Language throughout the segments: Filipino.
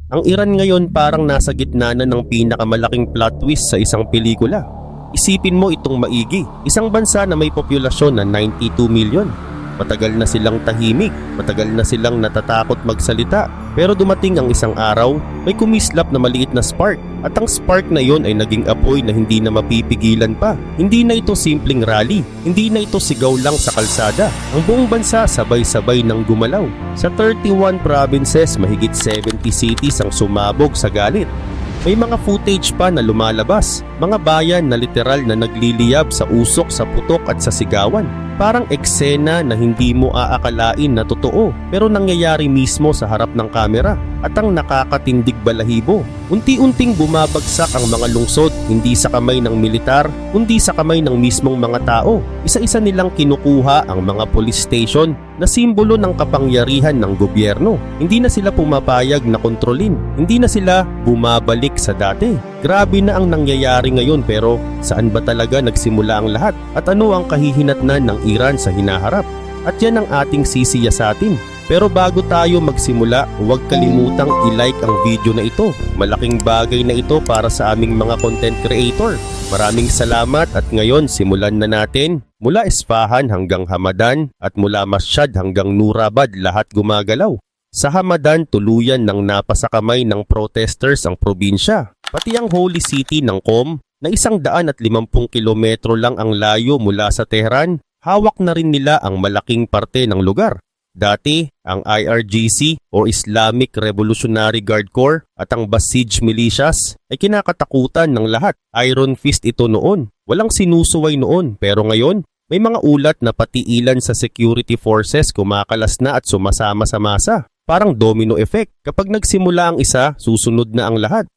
Ang Iran ngayon parang nasa gitna na ng pinakamalaking plot twist sa isang pelikula. Isipin mo itong maigi, isang bansa na may populasyon na 92 million. Matagal na silang tahimik, matagal na silang natatakot magsalita. Pero dumating ang isang araw, may kumislap na maliit na spark. At ang spark na yon ay naging apoy na hindi na mapipigilan pa. Hindi na ito simpleng rally, hindi na ito sigaw lang sa kalsada. Ang buong bansa sabay-sabay nang gumalaw. Sa 31 provinces, mahigit 70 cities ang sumabog sa galit. May mga footage pa na lumalabas, mga bayan na literal na nagliliyab sa usok, sa putok at sa sigawan. Parang eksena na hindi mo aakalain na totoo pero nangyayari mismo sa harap ng kamera at ang nakakatindig balahibo. Unti-unting bumabagsak ang mga lungsod, hindi sa kamay ng militar, kundi sa kamay ng mismong mga tao. Isa-isa nilang kinukuha ang mga police station na simbolo ng kapangyarihan ng gobyerno. Hindi na sila pumapayag na kontrolin, hindi na sila bumabalik sa dati. Grabe na ang nangyayari ngayon pero saan ba talaga nagsimula ang lahat? At ano ang kahihinatnan ng Iran sa hinaharap? At yan ang ating sisiyasatin. Pero bago tayo magsimula, huwag kalimutang i-like ang video na ito. Malaking bagay na ito para sa aming mga content creator. Maraming salamat at ngayon simulan na natin. Mula Isfahan hanggang Hamadan at mula Mashhad hanggang Nurabad lahat gumagalaw. Sa Hamadan, tuluyan ng napasakamay ng protesters ang probinsya. Pati ang holy city ng Qom na 150 kilometro lang ang layo mula sa Tehran, hawak na rin nila ang malaking parte ng lugar. Dati, ang IRGC o Islamic Revolutionary Guard Corps at ang Basij Militias ay kinakatakutan ng lahat. Iron Fist ito noon. Walang sinusuway noon pero ngayon, may mga ulat na pati ilan sa security forces kumakalas na at sumasama sa masa. Parang domino effect. Kapag nagsimula ang isa, susunod na ang lahat.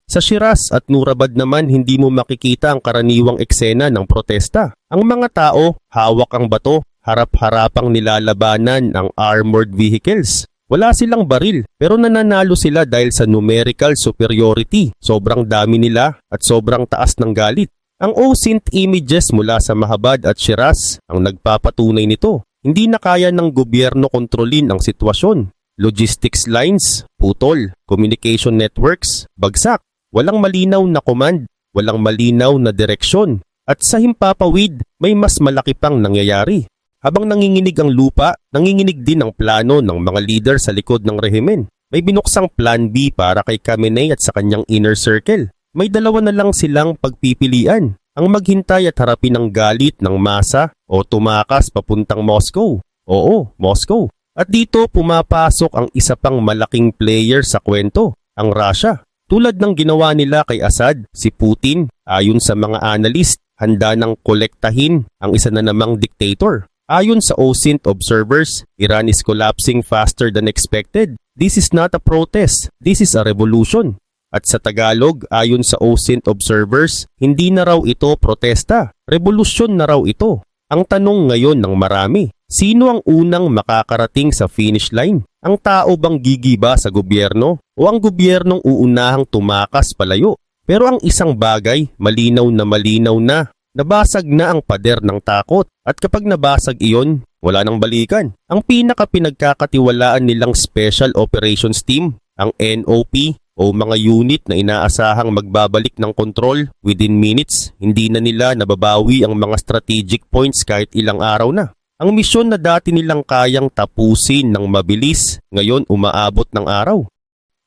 Sa Shiraz at Nurabad naman, hindi mo makikita ang karaniwang eksena ng protesta. Ang mga tao, hawak ang bato, harap-harapang nilalabanan ang armored vehicles. Wala silang baril, pero nananalo sila dahil sa numerical superiority. Sobrang dami nila at sobrang taas ng galit. Ang OSINT images mula sa Mahabad at Shiraz ang nagpapatunay nito. Hindi na kaya ng gobyerno kontrolin ang sitwasyon. Logistics lines, putol, communication networks, bagsak. Walang malinaw na command, walang malinaw na direksyon. At sa himpapawid, may mas malaki pang nangyayari. Habang nanginginig ang lupa, nanginginig din ang plano ng mga leader sa likod ng rehimen. May binuksang plan B para kay Khamenei at sa kanyang inner circle. May dalawa na lang silang pagpipilian. Ang maghintay at harapin ang galit ng masa o tumakas papuntang Moscow. Oo, Moscow. At dito pumapasok ang isa pang malaking player sa kwento, ang Russia. Tulad ng ginawa nila kay Assad, si Putin, ayon sa mga analyst, handa nang kolektahin ang isa na namang dictator. Ayon sa OSINT observers, Iran is collapsing faster than expected. This is not a protest, this is a revolution. At sa Tagalog, ayon sa OSINT observers, hindi na raw ito protesta, revolusyon na raw ito. Ang tanong ngayon ng marami, sino ang unang makakarating sa finish line? Ang tao bang gigiba sa gobyerno o ang gobyernong uunahang tumakas palayo? Pero ang isang bagay, malinaw na, nabasag na ang pader ng takot at kapag nabasag iyon, wala nang balikan. Ang pinaka-pinagkakatiwalaan nilang Special Operations Team, ang NOP o mga unit na inaasahang magbabalik ng kontrol within minutes, hindi na nila nababawi ang mga strategic points kahit ilang araw na. Ang misyon na dati nilang kayang tapusin ng mabilis, ngayon umaabot ng araw.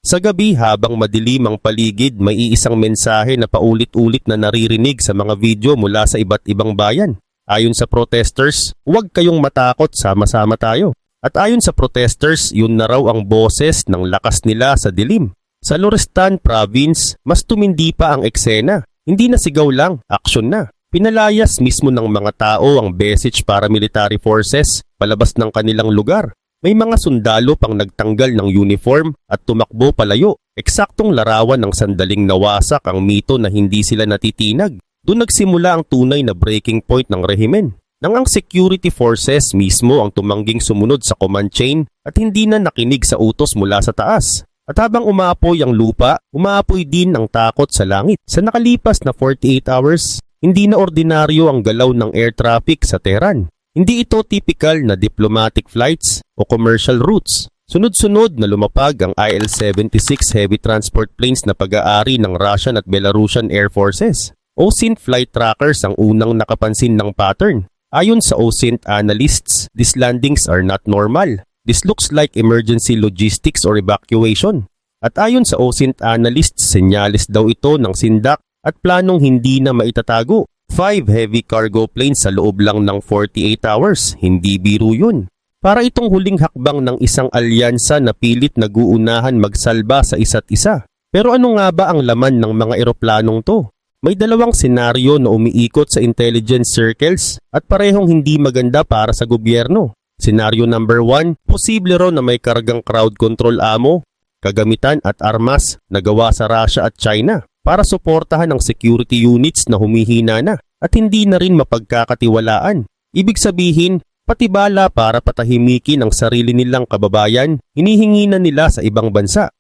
Sa gabi habang madilim ang paligid, may iisang mensahe na paulit-ulit na naririnig sa mga video mula sa iba't ibang bayan. Ayon sa protesters, huwag kayong matakot, sama-sama tayo. At ayon sa protesters, yun na raw ang boses ng lakas nila sa dilim. Sa Lorestan Province, mas tumindi pa ang eksena. Hindi na sigaw lang, aksyon na. Pinalayas mismo ng mga tao ang Basij paramilitary forces palabas ng kanilang lugar. May mga sundalo pang nagtanggal ng uniform at tumakbo palayo. Eksaktong larawan ng sandaling nawasak ang mito na hindi sila natitinag. Doon nagsimula ang tunay na breaking point ng rehimen. Nang ang security forces mismo ang tumangging sumunod sa command chain at hindi na nakinig sa utos mula sa taas. At habang umaapoy ang lupa, umaapoy din ang takot sa langit. Sa nakalipas na 48 hours, hindi na ordinaryo ang galaw ng air traffic sa Tehran. Hindi ito typical na diplomatic flights o commercial routes. Sunod-sunod na lumapag ang Il-76 heavy transport planes na pag-aari ng Russian at Belarusian Air Forces. OSINT flight trackers ang unang nakapansin ng pattern. Ayon sa OSINT analysts, these landings are not normal. This looks like emergency logistics or evacuation. At ayon sa OSINT analysts, senyales daw ito ng sindak at planong hindi na maitatago. 5 heavy cargo planes sa loob lang ng 48 hours, hindi biro yun. Para itong huling hakbang ng isang alyansa na pilit naguunahan magsalba sa isa't isa. Pero ano nga ba ang laman ng mga eroplanong to? May dalawang senaryo na umiikot sa intelligence circles at parehong hindi maganda para sa gobyerno. Senaryo number 1, posible raw na may kargang crowd control ammo, kagamitan at armas na gawa sa Russia at China para suportahan ang security units na humihina na at hindi na rin mapagkakatiwalaan. Ibig sabihin, pati bala para patahimikin ang sarili nilang kababayan, hinihingi na nila sa ibang bansa.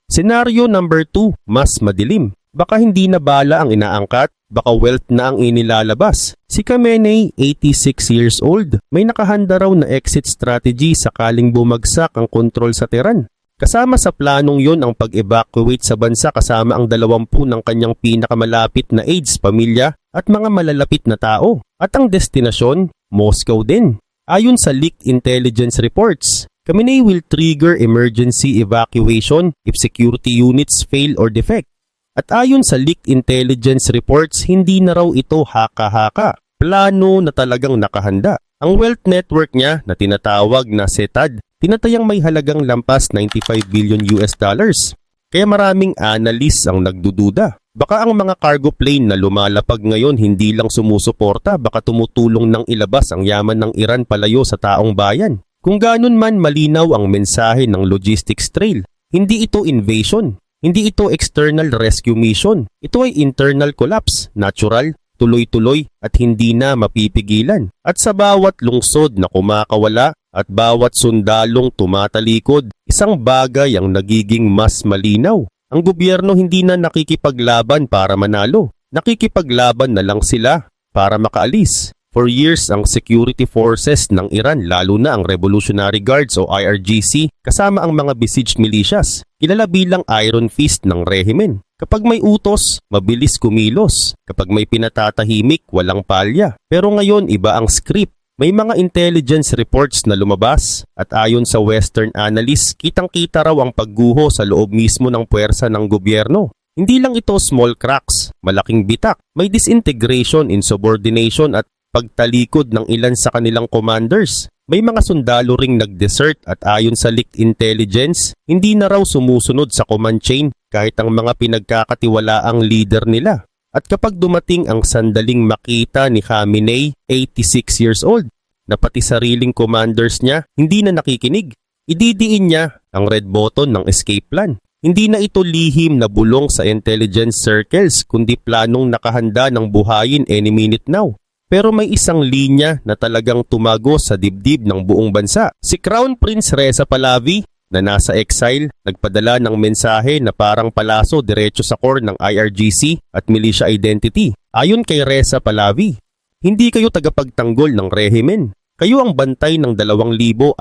Senaryo number 2, mas madilim. Baka hindi na bala ang inaangkat, baka wealth na ang inilalabas. Si Khamenei, 86 years old, may nakahanda raw na exit strategy sakaling bumagsak ang kontrol sa Tehran. Kasama sa planong yon ang pag-evacuate sa bansa kasama ang 20 ng kanyang pinakamalapit na aides, pamilya at mga malalapit na tao. At ang destinasyon, Moscow din. Ayon sa leaked intelligence reports, Khamenei will trigger emergency evacuation if security units fail or defect. At ayon sa leaked intelligence reports, hindi na raw ito haka-haka. Plano na talagang nakahanda. Ang wealth network niya na tinatawag na SETAD, tinatayang may halagang lampas 95 billion US dollars. Kaya maraming analysts ang nagdududa. Baka ang mga cargo plane na lumalapag ngayon hindi lang sumusuporta, baka tumutulong ng ilabas ang yaman ng Iran palayo sa taong bayan. Kung ganun man, malinaw ang mensahe ng logistics trail. Hindi ito invasion. Hindi ito external rescue mission. Ito ay internal collapse, natural, tuloy-tuloy at hindi na mapipigilan. At sa bawat lungsod na kumakawala at bawat sundalong tumatalikod, isang bagay ang nagiging mas malinaw. Ang gobyerno hindi na nakikipaglaban para manalo. Nakikipaglaban na lang sila para makaalis. For years, ang security forces ng Iran, lalo na ang Revolutionary Guards o IRGC, kasama ang mga besieged militias, kilala bilang Iron Fist ng rehimen. Kapag may utos, mabilis kumilos. Kapag may pinatatahimik, walang palya. Pero ngayon, iba ang script. May mga intelligence reports na lumabas at ayon sa Western analysts, kitang-kita raw ang pagguho sa loob mismo ng puwersa ng gobyerno. Hindi lang ito small cracks, malaking bitak. May disintegration, insubordination at pagtalikod ng ilan sa kanilang commanders. May mga sundalo ring nag-desert at ayon sa leaked intelligence, hindi na raw sumusunod sa command chain kahit ang mga pinagkakatiwalaang leader nila. At kapag dumating ang sandaling makita ni Khamenei, 86 years old, na pati sariling commanders niya hindi na nakikinig, ididiin niya ang red button ng escape plan. Hindi na ito lihim na bulong sa intelligence circles kundi planong nakahanda ng buhayin any minute now. Pero may isang linya na talagang tumago sa dibdib ng buong bansa. Si Crown Prince Reza Pahlavi na nasa exile, nagpadala ng mensahe na parang palaso diretso sa core ng IRGC at militia identity. Ayon kay Reza Pahlavi, hindi kayo tagapagtanggol ng rehimen. Kayo ang bantay ng 2,600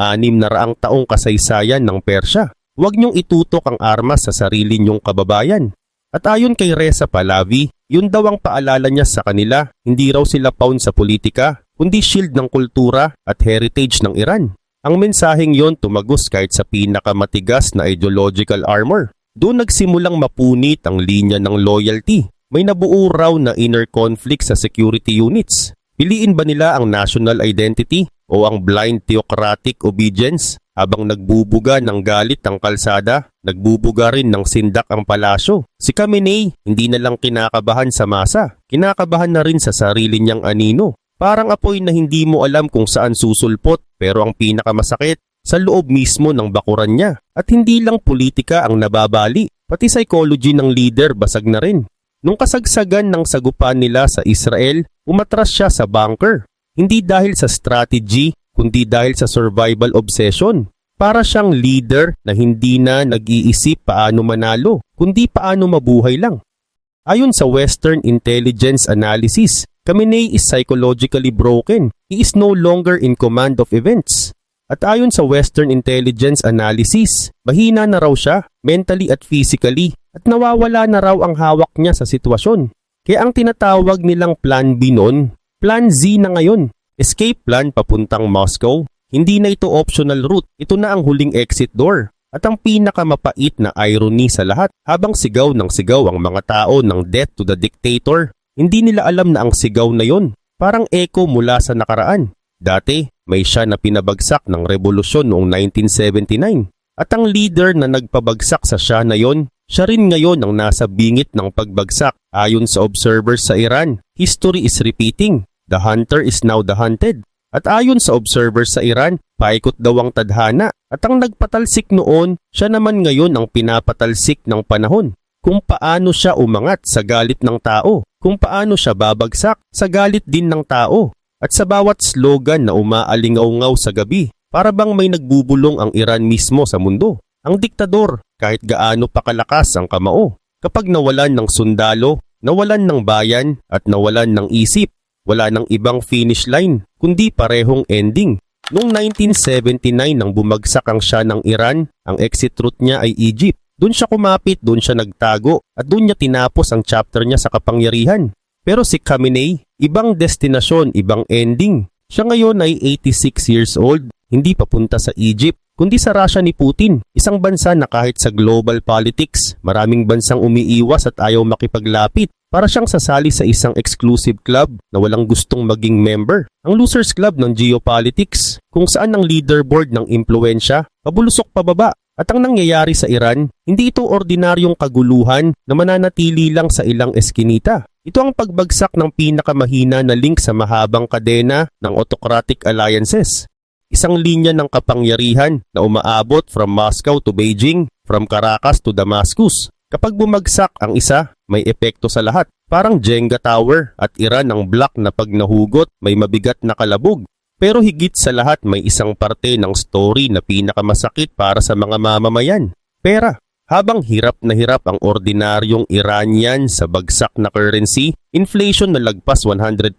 taong kasaysayan ng Persya. Huwag niyong itutok ang armas sa sarili niyong kababayan. At ayon kay Reza Pahlavi, yun daw ang paalala niya sa kanila, hindi raw sila pawn sa politika, kundi shield ng kultura at heritage ng Iran. Ang mensaheng yon tumagos kahit sa pinakamatigas na ideological armor. Doon nagsimulang mapunit ang linya ng loyalty. May nabuo raw na inner conflict sa security units. Piliin ba nila ang national identity o ang blind theocratic obedience? Habang nagbubuga ng galit ang kalsada, nagbubuga rin ng sindak ang palasyo. Si Khamenei hindi na lang kinakabahan sa masa, kinakabahan na rin sa sarili niyang anino. Parang apoy na hindi mo alam kung saan susulpot, pero ang pinakamasakit, sa loob mismo ng bakuran niya. At hindi lang politika ang nababali, pati psychology ng leader basag na rin. Nung kasagsagan ng sagupan nila sa Israel, umatras siya sa bunker. Hindi dahil sa strategy, kundi dahil sa survival obsession. Para siyang leader na hindi na nag-iisip paano manalo, kundi paano mabuhay lang. Ayon sa Western intelligence analysis, Khamenei is psychologically broken. He is no longer in command of events. At ayon sa Western Intelligence Analysis, mahina na raw siya mentally at physically at nawawala na raw ang hawak niya sa sitwasyon. Kaya ang tinatawag nilang Plan B noon, Plan Z na ngayon. Escape plan papuntang Moscow. Hindi na ito optional route, ito na ang huling exit door. At ang pinakamapait na irony sa lahat, habang sigaw ng sigaw ang mga tao ng death to the dictator, hindi nila alam na ang sigaw na yon parang echo mula sa nakaraan. Dati, may siya na pinabagsak ng revolusyon noong 1979. At ang leader na nagpabagsak sa siya na yon, siya rin ngayon ang nasa bingit ng pagbagsak. Ayon sa observers sa Iran, history is repeating. The hunter is now the hunted. At ayon sa observers sa Iran, paikot daw ang tadhana at ang nagpatalsik noon, siya naman ngayon ang pinapatalsik ng panahon. Kung paano siya umangat sa galit ng tao, kung paano siya babagsak sa galit din ng tao. At sa bawat slogan na umaalingaw-ngaw sa gabi, para bang may nagbubulong ang Iran mismo sa mundo. Ang diktador, kahit gaano pa kalakas ang kamao, kapag nawalan ng sundalo, nawalan ng bayan at nawalan ng isip, wala nang ibang finish line, kundi parehong ending. Noong 1979 nang bumagsak ang Shah ng Iran, ang exit route niya ay Egypt. Doon siya kumapit, doon siya nagtago, at doon niya tinapos ang chapter niya sa kapangyarihan. Pero si Khamenei, ibang destinasyon, ibang ending. Siya ngayon ay 86 years old, hindi papunta sa Egypt, kundi sa Russia ni Putin, isang bansa na kahit sa global politics, maraming bansang umiiwas at ayaw makipaglapit. Para siyang sasali sa isang exclusive club na walang gustong maging member. Ang losers club ng geopolitics, kung saan ang leaderboard ng impluensya, pabulusok pababa. At ang nangyayari sa Iran, hindi ito ordinaryong kaguluhan na mananatili lang sa ilang eskinita. Ito ang pagbagsak ng pinakamahina na link sa mahabang kadena ng autocratic alliances. Isang linya ng kapangyarihan na umaabot from Moscow to Beijing, from Caracas to Damascus. Kapag bumagsak ang isa, may epekto sa lahat. Parang Jenga Tower at Iran ang block na pag nahugot may mabigat na kalabog. Pero higit sa lahat may isang parte ng story na pinakamasakit para sa mga mamamayan. Pera. Habang hirap na hirap ang ordinaryong Iranian sa bagsak na currency, inflation na lagpas 100%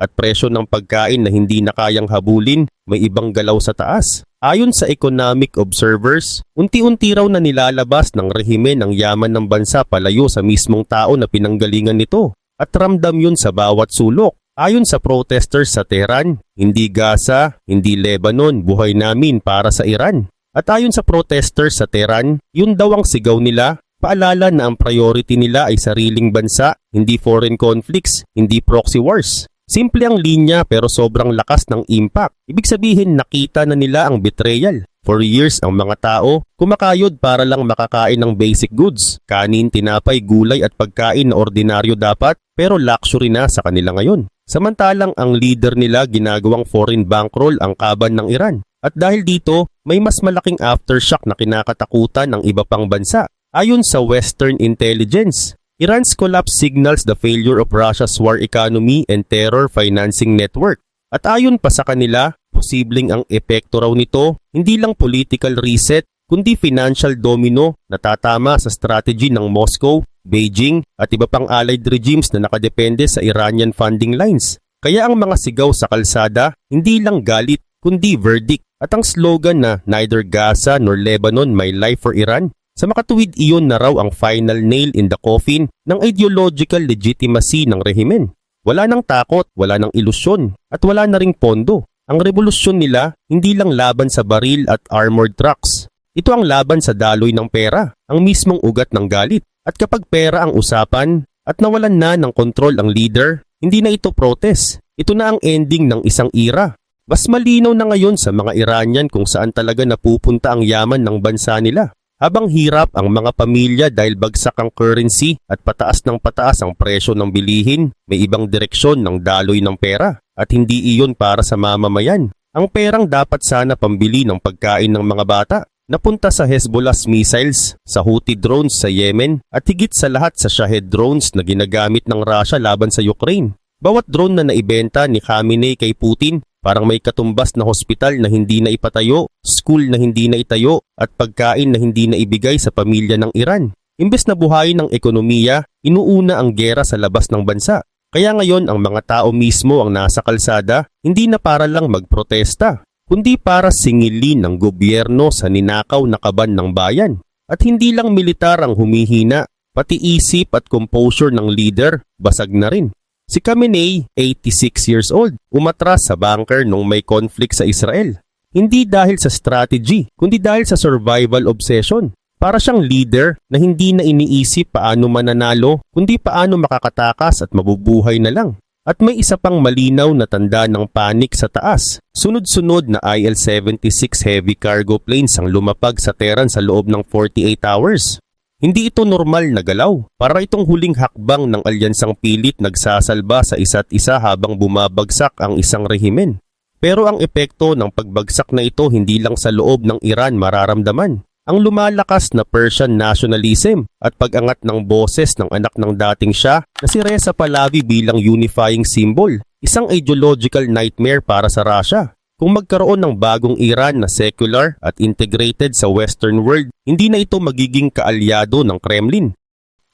at presyo ng pagkain na hindi na kayang habulin, may ibang galaw sa taas. Ayon sa economic observers, unti-unti raw na nilalabas ng rehimen ang yaman ng bansa palayo sa mismong tao na pinanggalingan nito. At ramdam yun sa bawat sulok. Ayon sa protesters sa Tehran, hindi Gaza, hindi Lebanon, buhay namin para sa Iran. At ayon sa protesters sa Tehran, yun daw ang sigaw nila, paalala na ang priority nila ay sariling bansa, hindi foreign conflicts, hindi proxy wars. Simple ang linya pero sobrang lakas ng impact. Ibig sabihin nakita na nila ang betrayal. For years ang mga tao kumakayod para lang makakain ng basic goods. Kanin, tinapay, gulay at pagkain na ordinaryo dapat pero luxury na sa kanila ngayon. Samantalang ang leader nila ginagawang foreign bankroll ang kaban ng Iran. At dahil dito, may mas malaking aftershock na kinakatakutan ng iba pang bansa. Ayon sa Western Intelligence, Iran's collapse signals the failure of Russia's war economy and terror financing network. At ayon pa sa kanila, posibleng ang epekto raw nito, hindi lang political reset, kundi financial domino na tatama sa strategy ng Moscow, Beijing at iba pang allied regimes na nakadepende sa Iranian funding lines. Kaya ang mga sigaw sa kalsada, hindi lang galit, kundi verdict. At ang slogan na neither Gaza nor Lebanon my life for Iran, sa makatuwid iyon na raw ang final nail in the coffin ng ideological legitimacy ng rehimen. Wala nang takot, wala nang ilusyon, at wala na ring pondo. Ang revolusyon nila hindi lang laban sa baril at armored trucks. Ito ang laban sa daloy ng pera, ang mismong ugat ng galit. At kapag pera ang usapan at nawalan na ng kontrol ang leader, hindi na ito protest. Ito na ang ending ng isang era. Mas malinaw na ngayon sa mga Iranian kung saan talaga napupunta ang yaman ng bansa nila. Habang hirap ang mga pamilya dahil bagsak ang currency at pataas ng pataas ang presyo ng bilihin, may ibang direksyon ng daloy ng pera at hindi iyon para sa mamamayan. Ang perang dapat sana pambili ng pagkain ng mga bata, napunta sa Hezbollah's missiles, sa Houthi drones sa Yemen at higit sa lahat sa Shahed drones na ginagamit ng Russia laban sa Ukraine. Bawat drone na naibenta ni Khamenei kay Putin, parang may katumbas na hospital na hindi na ipatayo, school na hindi na itayo, at pagkain na hindi na ibigay sa pamilya ng Iran. Imbes na buhayin ng ekonomiya, inuuna ang gera sa labas ng bansa. Kaya ngayon ang mga tao mismo ang nasa kalsada, hindi na para lang magprotesta, kundi para singilin ng gobyerno sa ninakaw na kaban ng bayan. At hindi lang militar ang humihina, pati isip at composure ng leader basag na rin. Si Khamenei, 86 years old, umatras sa bunker nung may conflict sa Israel. Hindi dahil sa strategy, kundi dahil sa survival obsession. Para siyang leader na hindi na iniisip paano mananalo, kundi paano makakatakas at mabubuhay na lang. At may isa pang malinaw na tanda ng panik sa taas. Sunod-sunod na IL-76 heavy cargo planes ang lumapag sa Tehran sa loob ng 48 hours. Hindi ito normal na galaw. Para itong huling hakbang ng alyansang pilit nagsasalba sa isa't isa habang bumabagsak ang isang rehimen. Pero ang epekto ng pagbagsak na ito hindi lang sa loob ng Iran mararamdaman. Ang lumalakas na Persian nationalism at pag-angat ng boses ng anak ng dating Shah na si Reza Pahlavi bilang unifying symbol, isang ideological nightmare para sa Russia. Kung magkaroon ng bagong Iran na secular at integrated sa Western world, hindi na ito magiging kaalyado ng Kremlin.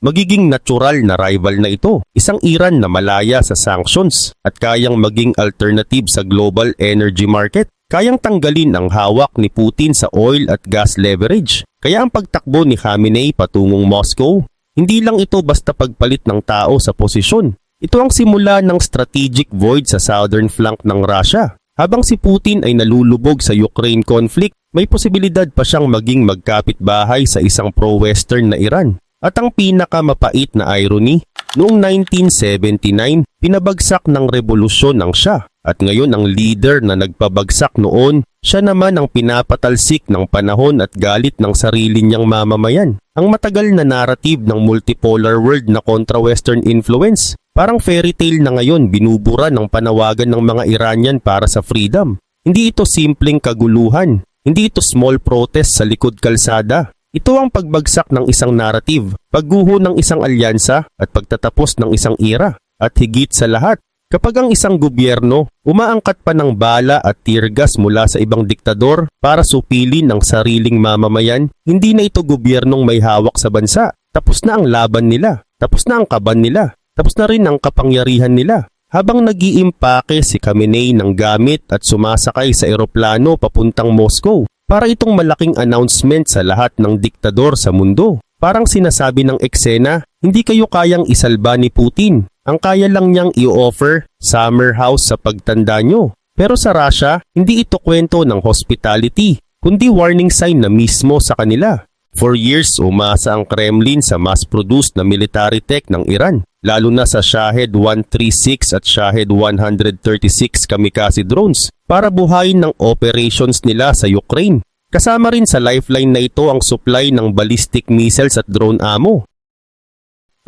Magiging natural na rival na ito, isang Iran na malaya sa sanctions at kayang maging alternative sa global energy market. Kayang tanggalin ang hawak ni Putin sa oil at gas leverage. Kaya ang pagtakbo ni Khamenei patungong Moscow, hindi lang ito basta pagpalit ng tao sa posisyon. Ito ang simula ng strategic void sa southern flank ng Russia. Habang si Putin ay nalulubog sa Ukraine conflict, may posibilidad pa siyang maging magkapitbahay sa isang pro-Western na Iran. At ang pinakamapait na irony, noong 1979, pinabagsak ng revolusyon ng Shah. At ngayon ang leader na nagpabagsak noon, siya naman ang pinapatalsik ng panahon at galit ng sarili niyang mamamayan. Ang matagal na narrative ng multipolar world na kontra-Western influence, parang fairy tale na ngayon binubura ng panawagan ng mga Iranian para sa freedom. Hindi ito simpleng kaguluhan, hindi ito small protest sa likod kalsada. Ito ang pagbagsak ng isang narrative, pagguho ng isang alyansa at pagtatapos ng isang era. At higit sa lahat, kapag ang isang gobyerno umaangkat pa ng bala at tear gas mula sa ibang diktador para supilin ang sariling mamamayan, hindi na ito gobyernong may hawak sa bansa. Tapos na ang laban nila, tapos na ang kaban nila, tapos na rin ang kapangyarihan nila. Habang nag-iimpake si Khamenei ng gamit at sumasakay sa eroplano papuntang Moscow, para itong malaking announcement sa lahat ng diktador sa mundo. Parang sinasabi ng eksena, hindi kayo kayang isalba ni Putin. Ang kaya lang niyang i-offer, summer house sa pagtanda nyo. Pero sa Russia, hindi ito kwento ng hospitality, kundi warning sign na mismo sa kanila. For years, umasa ang Kremlin sa mass-produced na military tech ng Iran, lalo na sa Shahed 136 at Shahed 136 kamikaze drones para buhayin ng operations nila sa Ukraine. Kasama rin sa lifeline na ito ang supply ng ballistic missiles at drone ammo.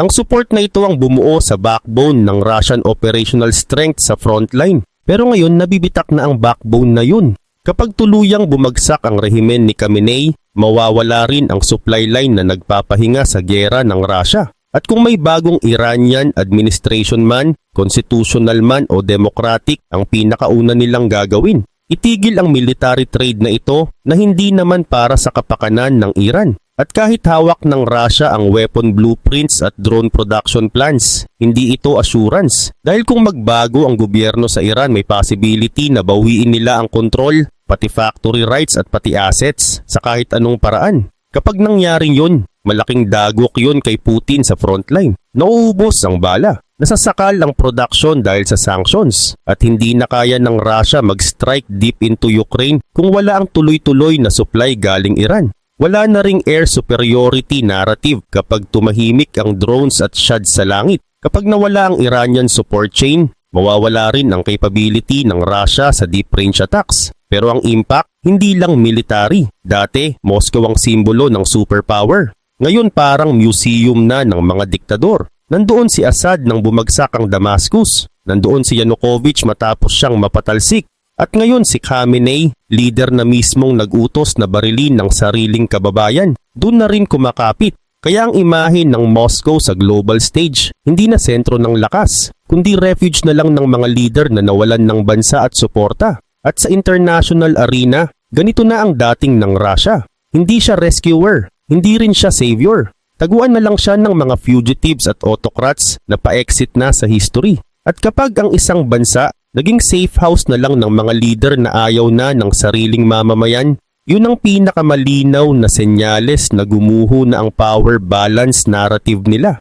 Ang support na ito ang bumuo sa backbone ng Russian operational strength sa frontline. Pero ngayon nabibitak na ang backbone na yun. Kapag tuluyang bumagsak ang rehimen ni Khamenei, mawawala rin ang supply line na nagpapahinga sa giyera ng Russia. At kung may bagong Iranian administration man, constitutional man o democratic, ang pinakauna nilang gagawin, itigil ang military trade na ito na hindi naman para sa kapakanan ng Iran. At kahit hawak ng Russia ang weapon blueprints at drone production plans, hindi ito assurance. Dahil kung magbago ang gobyerno sa Iran, may possibility na bawiin nila ang control, pati factory rights at pati assets sa kahit anong paraan. Kapag nangyari yun, malaking dagok yun kay Putin sa frontline. Nauubos ang bala. Nasasakal ang production dahil sa sanctions at hindi na kaya ng Russia mag-strike deep into Ukraine kung wala ang tuloy-tuloy na supply galing Iran. Wala na ring air superiority narrative kapag tumahimik ang drones at shads sa langit. Kapag nawala ang Iranian support chain, mawawala rin ang capability ng Russia sa deep-range attacks. Pero ang impact, hindi lang military. Dati, Moscow ang simbolo ng superpower. Ngayon parang museum na ng mga diktador. Nandoon si Assad nang bumagsak ang Damascus. Nandoon si Yanukovych matapos siyang mapatalsik. At ngayon si Khamenei, leader na mismong nag-utos na barilin ng sariling kababayan. Doon na rin kumakapit. Kaya ang imahe ng Moscow sa global stage, hindi na sentro ng lakas, kundi refuge na lang ng mga leader na nawalan ng bansa at suporta. At sa international arena, ganito na ang dating ng Russia. Hindi siya rescuer, hindi rin siya savior. Taguan na lang siya ng mga fugitives at autocrats na pa-exit na sa history. At kapag ang isang bansa Naging safe house na lang ng mga leader na ayaw na ng sariling mamamayan. Yun ang pinakamalinaw na senyales na gumuho na ang power balance narrative nila.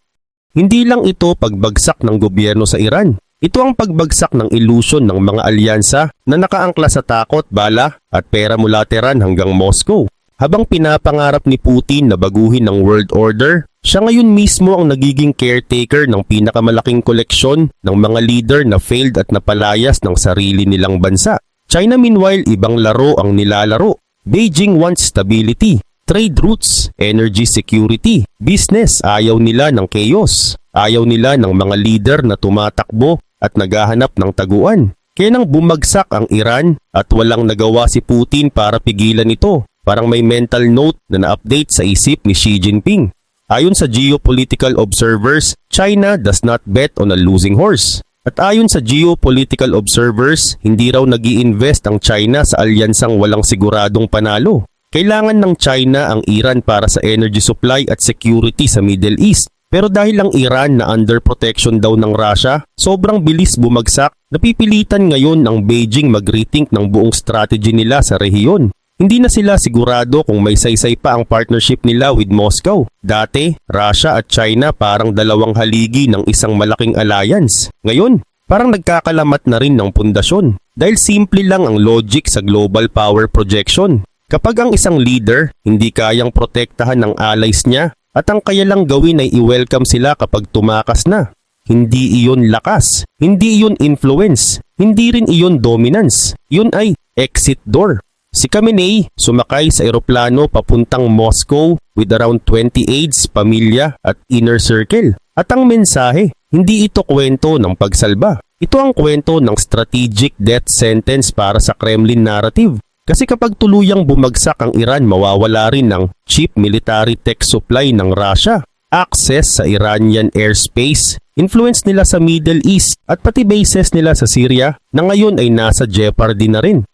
Hindi lang ito pagbagsak ng gobyerno sa Iran. Ito ang pagbagsak ng ilusyon ng mga alyansa na nakaangkla sa takot, bala at pera mula Tehran hanggang Moscow. Habang pinapangarap ni Putin na baguhin ang world order, siya ngayon mismo ang nagiging caretaker ng pinakamalaking koleksyon ng mga leader na failed at napalayas ng sarili nilang bansa. China meanwhile, ibang laro ang nilalaro. Beijing wants stability, trade routes, energy security, business. Ayaw nila ng chaos. Ayaw nila ng mga leader na tumatakbo at naghahanap ng taguan. Kaya nang bumagsak ang Iran at walang nagawa si Putin para pigilan ito, parang may mental note na na-update sa isip ni Xi Jinping. Ayon sa geopolitical observers, China does not bet on a losing horse. At ayon sa geopolitical observers, hindi raw nag-i-invest ang China sa alyansang walang siguradong panalo. Kailangan ng China ang Iran para sa energy supply at security sa Middle East. Pero dahil ang Iran na under protection daw ng Russia, sobrang bilis bumagsak, napipilitan ngayon ang Beijing mag-rethink ng buong strategy nila sa rehiyon. Hindi na sila sigurado kung may saysay pa ang partnership nila with Moscow. Dati, Russia at China parang dalawang haligi ng isang malaking alliance. Ngayon, parang nagkakalamat na rin ng pundasyon. Dahil simple lang ang logic sa global power projection. Kapag ang isang leader hindi kayang protektahan ng allies niya, at ang kaya lang gawin ay i-welcome sila kapag tumakas na. Hindi iyon lakas, hindi iyon influence, hindi rin iyon dominance. Yun ay exit door. Si Khamenei sumakay sa eroplano papuntang Moscow with around 20 aides, pamilya at inner circle. At ang mensahe, hindi ito kwento ng pagsalba. Ito ang kwento ng strategic death sentence para sa Kremlin narrative. Kasi kapag tuluyang bumagsak ang Iran, mawawala rin ng cheap military tech supply ng Russia, access sa Iranian airspace, influence nila sa Middle East at pati bases nila sa Syria na ngayon ay nasa jeopardy na rin.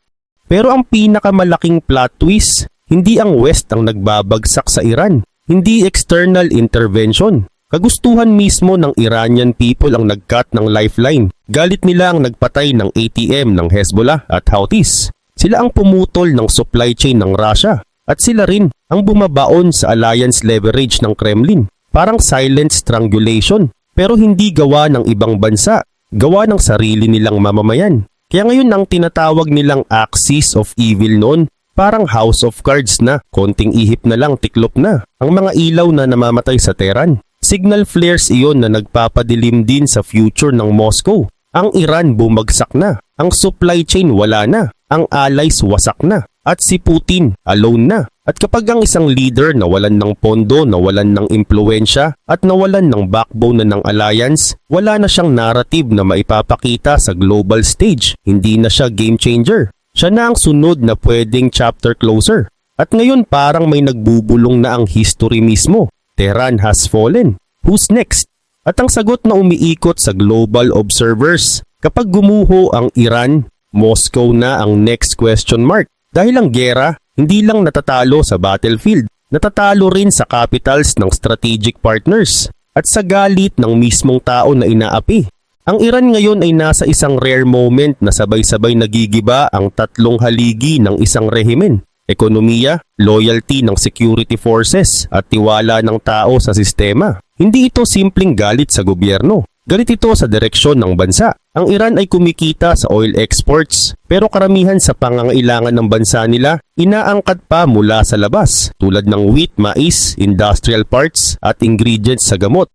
Pero ang pinakamalaking plot twist, hindi ang West ang nagbabagsak sa Iran, hindi external intervention. Kagustuhan mismo ng Iranian people ang nag-cut ng lifeline. Galit nila ang nagpatay ng ATM ng Hezbollah at Houthis. Sila ang pumutol ng supply chain ng Russia at sila rin ang bumabaon sa alliance leverage ng Kremlin. Parang silent strangulation pero hindi gawa ng ibang bansa, gawa ng sarili nilang mamamayan. Kaya ngayon ang tinatawag nilang axis of evil noon, parang house of cards na, konting ihip na lang tiklop na. Ang mga ilaw na namamatay sa Tehran, signal flares iyon na nagpapadilim din sa future ng Moscow. Ang Iran bumagsak na, ang supply chain wala na, ang allies wasak na, at si Putin alone na. At kapag ang isang leader nawalan ng pondo, nawalan ng impluensya, at nawalan ng backbone na ng alliance, wala na siyang narrative na maipapakita sa global stage. Hindi na siya game changer. Siya na ang sunod na pwedeng chapter closer. At ngayon parang may nagbubulong na ang history mismo. Tehran has fallen. Who's next? At ang sagot na umiikot sa global observers, kapag gumuho ang Iran, Moscow na ang next question mark. Dahil ang gera, hindi lang natatalo sa battlefield, natatalo rin sa capitals ng strategic partners at sa galit ng mismong tao na inaapi. Ang Iran ngayon ay nasa isang rare moment na sabay-sabay nagigiba ang tatlong haligi ng isang rehimen. Ekonomiya, loyalty ng security forces at tiwala ng tao sa sistema. Hindi ito simpleng galit sa gobyerno. Galit ito sa direksyon ng bansa. Ang Iran ay kumikita sa oil exports pero karamihan sa pangangailangan ng bansa nila inaangkat pa mula sa labas tulad ng wheat, mais, industrial parts at ingredients sa gamot.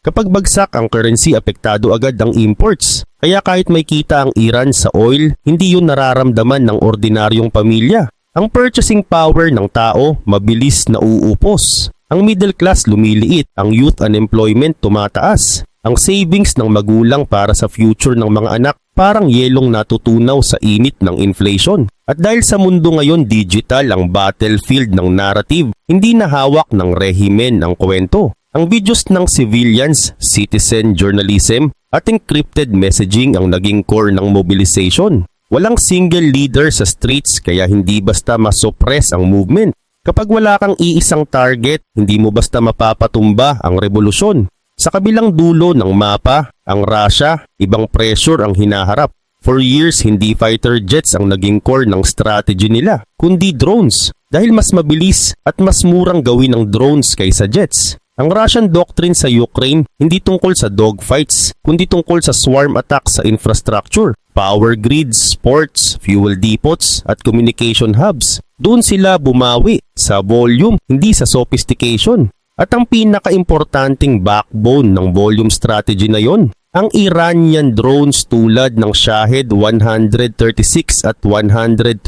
Kapag bagsak ang currency, apektado agad ang imports. Kaya kahit may kita ang Iran sa oil, hindi yun nararamdaman ng ordinaryong pamilya. Ang purchasing power ng tao mabilis na uupos. Ang middle class lumiliit, ang youth unemployment tumataas. Ang savings ng magulang para sa future ng mga anak parang yelong natutunaw sa init ng inflation. At dahil sa mundo ngayon digital ang battlefield ng narrative, hindi na hawak ng rehimen ang kwento. Ang videos ng civilians, citizen journalism at encrypted messaging ang naging core ng mobilization. Walang single leader sa streets kaya hindi basta masuppress ang movement. Kapag wala kang iisang target, hindi mo basta mapapatumba ang revolusyon. Sa kabilang dulo ng mapa, ang Russia, ibang pressure ang hinaharap. For years, hindi fighter jets ang naging core ng strategy nila, kundi drones. Dahil mas mabilis at mas murang gawin ng drones kaysa jets. Ang Russian doctrine sa Ukraine hindi tungkol sa dogfights, kundi tungkol sa swarm attacks sa infrastructure, power grids, ports, fuel depots, at communication hubs. Doon sila bumawi sa volume, hindi sa sophistication. At ang pinaka-importanting backbone ng volume strategy na yon, ang Iranian drones tulad ng Shahed 136 at 136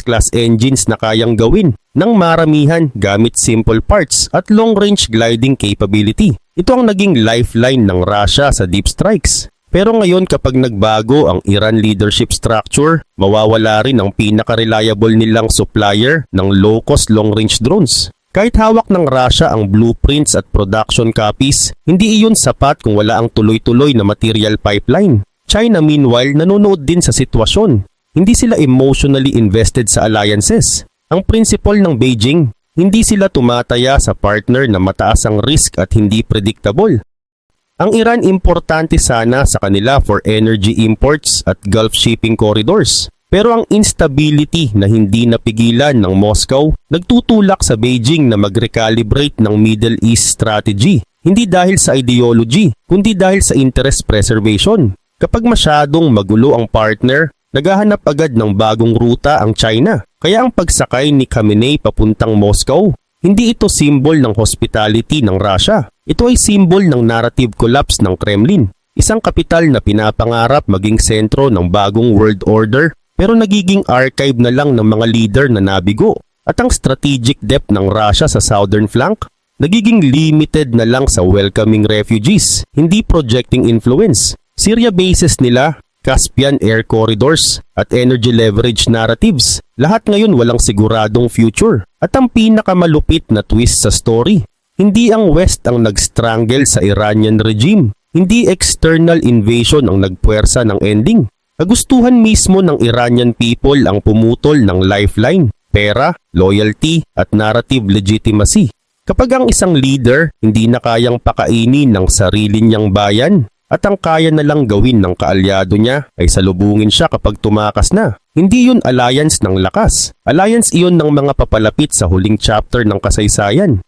class engines na kayang gawin ng maramihan gamit simple parts at long-range gliding capability. Ito ang naging lifeline ng Russia sa deep strikes. Pero ngayon kapag nagbago ang Iran leadership structure, mawawala rin ang pinaka-reliable nilang supplier ng low-cost long-range drones. Kahit hawak ng Russia ang blueprints at production copies, hindi iyon sapat kung wala ang tuloy-tuloy na material pipeline. China meanwhile nanonood din sa sitwasyon. Hindi sila emotionally invested sa alliances. Ang principle ng Beijing, hindi sila tumataya sa partner na mataas ang risk at hindi predictable. Ang Iran importante sana sa kanila for energy imports at Gulf shipping corridors. Pero ang instability na hindi napigilan ng Moscow nagtutulak sa Beijing na mag-recalibrate ng Middle East strategy. Hindi dahil sa ideology, kundi dahil sa interest preservation. Kapag masyadong magulo ang partner, naghahanap agad ng bagong ruta ang China. Kaya ang pagsakay ni Khamenei papuntang Moscow, hindi ito symbol ng hospitality ng Russia. Ito ay symbol ng narrative collapse ng Kremlin. Isang kapital na pinapangarap maging sentro ng bagong world order, pero nagiging archive na lang ng mga leader na nabigo. At ang strategic depth ng Russia sa southern flank, nagiging limited na lang sa welcoming refugees, hindi projecting influence. Syria bases nila, Caspian air corridors, at energy leverage narratives, lahat ngayon walang siguradong future. At ang pinakamalupit na twist sa story, hindi ang West ang nag-strangle sa Iranian regime, hindi external invasion ang nagpuwersa ng ending. Kagustuhan mismo ng Iranian people ang pumutol ng lifeline, pera, loyalty at narrative legitimacy. Kapag ang isang leader hindi na kayang pakainin ng sarili niyang bayan at ang kaya na lang gawin ng kaalyado niya ay salubungin siya kapag tumakas na. Hindi yun alliance ng lakas. Alliance iyon ng mga papalapit sa huling chapter ng kasaysayan.